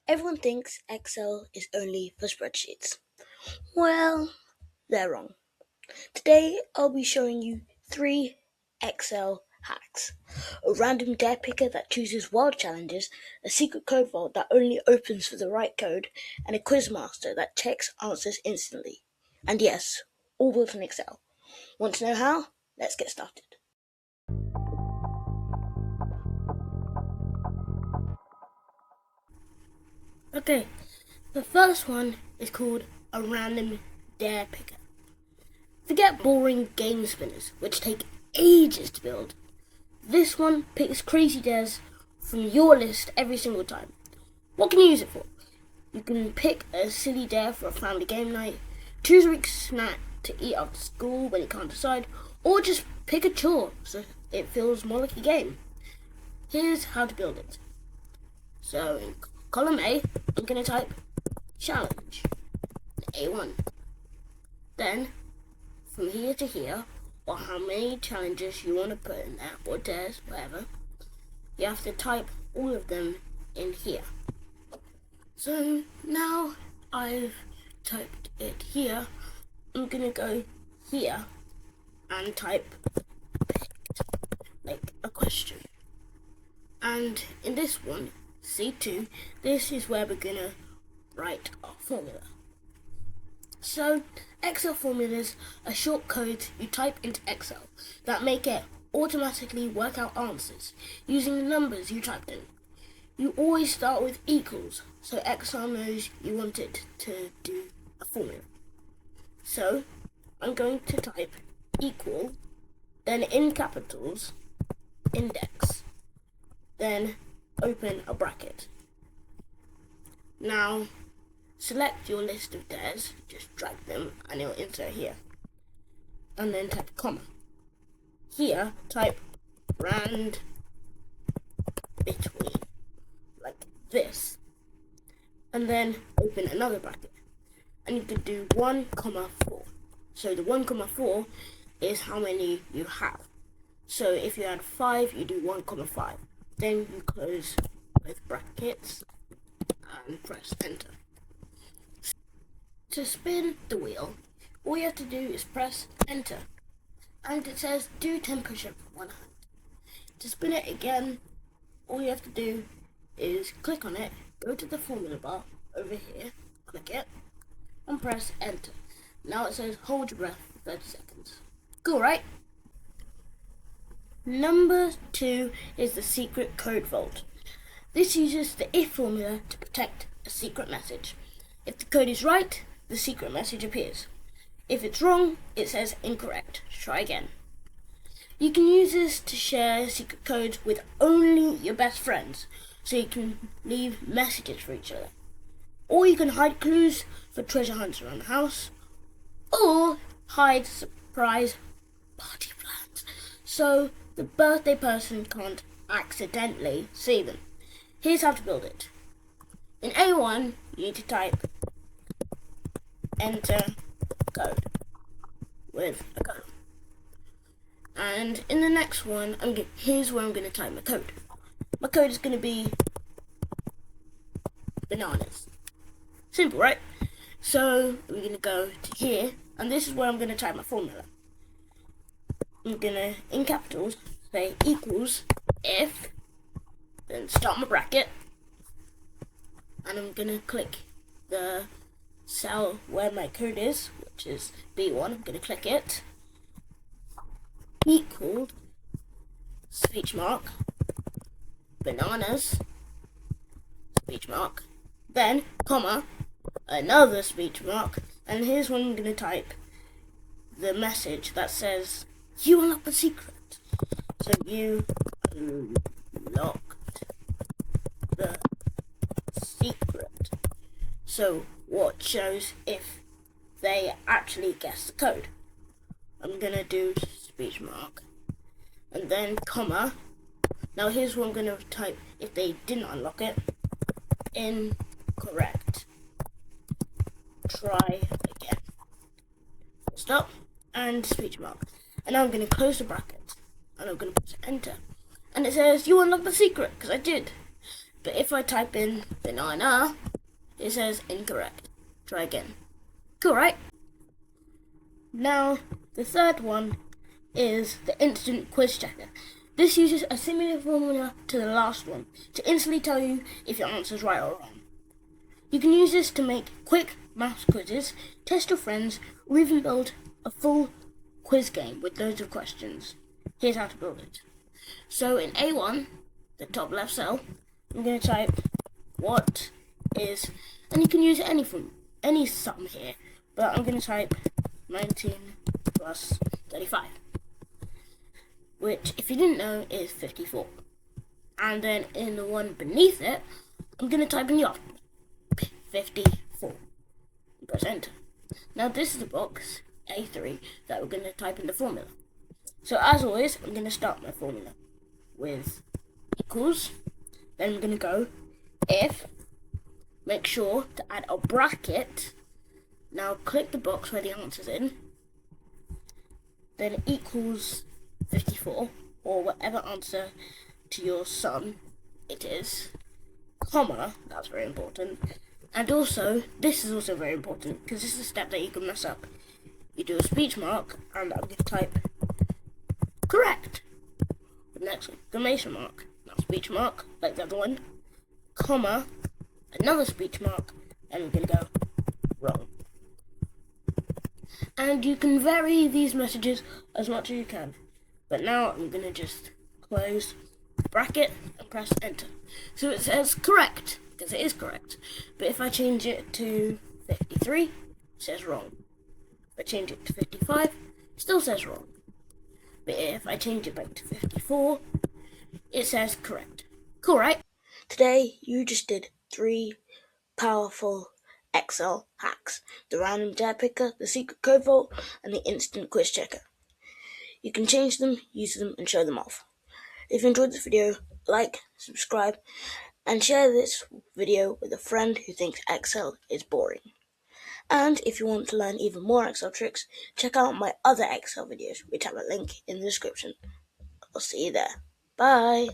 Everyone thinks Excel is only for spreadsheets. Well, they're wrong. Today I'll be showing you 3 Excel hacks. A random dare picker that chooses wild challenges, a secret code vault that only opens for the right code, and a quiz master that checks answers instantly. And yes, all built in Excel. Want to know how? Let's get started. Okay, the first one is called a random dare picker. Forget boring game spinners, which take ages to build. This one picks crazy dares from your list every single time. What can you use it for? You can pick a silly dare for a family game night, choose a week's snack to eat after school when you can't decide, or just pick a chore so it feels more like a game. Here's how to build it. So in column A, I'm going to type challenge, A1. Then, from here to here, or how many challenges you want to put in there, or dares, whatever, you have to type all of them in here. So now I've typed it here, I'm going to go here and type picked, like a question. And in this one, C2, this is where we're going to write our formula. So, Excel formulas are short codes you type into Excel that make it automatically work out answers using the numbers you typed in. You always start with equals, so Excel knows you want it to do a formula. So, I'm going to type equal, then in capitals, index, then open a bracket. Now, select your list of dares, just drag them and it'll insert here. And then type comma. Here, type rand between, like this. And then open another bracket. And you can do 1, 4. So the 1, 4 is how many you have. So if you had 5, you do 1, 5. Then you close both brackets and press enter. To spin the wheel, all you have to do is press enter, and it says do 10 push-ups with one hand. To spin it again, all you have to do is click on it, go to the formula bar over here, click it, and press enter. Now it says hold your breath for 30 seconds. Cool, right? Number 2 is the secret code vault. This uses the if formula to protect a secret message. If the code is right, the secret message appears. If it's wrong, it says incorrect. Try again. You can use this to share secret codes with only your best friends, so you can leave messages for each other. Or you can hide clues for treasure hunts around the house, or hide surprise party plans, so the birthday person can't accidentally see them. Here's how to build it. In A1, you need to type enter code with a colon. And in the next one, here's where I'm going to type my code. My code is going to be bananas. Simple, right? So we're going to go to here, and this is where I'm going to type my formula. I'm going to, in capitals, say equals if, then start my bracket, and I'm going to click the cell where my code is, which is B1. I'm going to click it, equal, speech mark, bananas, speech mark, then comma, another speech mark, and here's when I'm going to type the message that says you unlocked the secret. So you unlocked the secret. So what shows if they actually guess the code. I'm gonna do speech mark and then comma. Now here's what I'm gonna type if they didn't unlock it. Incorrect. Try again. Stop and speech mark. And now I'm gonna close the bracket and I'm gonna press enter. And it says you unlocked the secret, because I did. But if I type in banana, it says incorrect. Try again. Cool, right? Now, the third one is the instant quiz checker. This uses a similar formula to the last one to instantly tell you if your answer is right or wrong. You can use this to make quick maths quizzes, test your friends, or even build a full quiz game with loads of questions. Here's how to build it. So in A1, the top left cell, I'm going to type what is, and you can use any sum here, but I'm going to type 19 plus 35, which, if you didn't know, is 54. And then in the one beneath it, I'm going to type in the option, 54. Press enter. Now this is the box, A3, that we're going to type in the formula. So as always, I'm going to start my formula with equals, then I'm going to go if, make sure to add a bracket. Now click the box where the answer's in, then equals 54, or whatever answer to your sum it is, comma, that's very important, and also, this is also very important, because this is a step that you can mess up. You do a speech mark, and I'm going to type correct. The next exclamation mark, not speech mark, like the other one, comma, another speech mark, and I'm going to go wrong. And you can vary these messages as much as you can. But now I'm going to just close the bracket and press enter. So it says correct, because it is correct. But if I change it to 53, it says wrong. If I change it to 55, it still says wrong. But if I change it back to 54, it says correct. Cool, right? Today, you just did 3 powerful Excel hacks: the random dare picker, the secret code vault, and the instant quiz checker. You can change them, use them, and show them off. If you enjoyed this video, like, subscribe, and share this video with a friend who thinks Excel is boring. And if you want to learn even more Excel tricks, check out my other Excel videos, which have a link in the description. I'll see you there. Bye!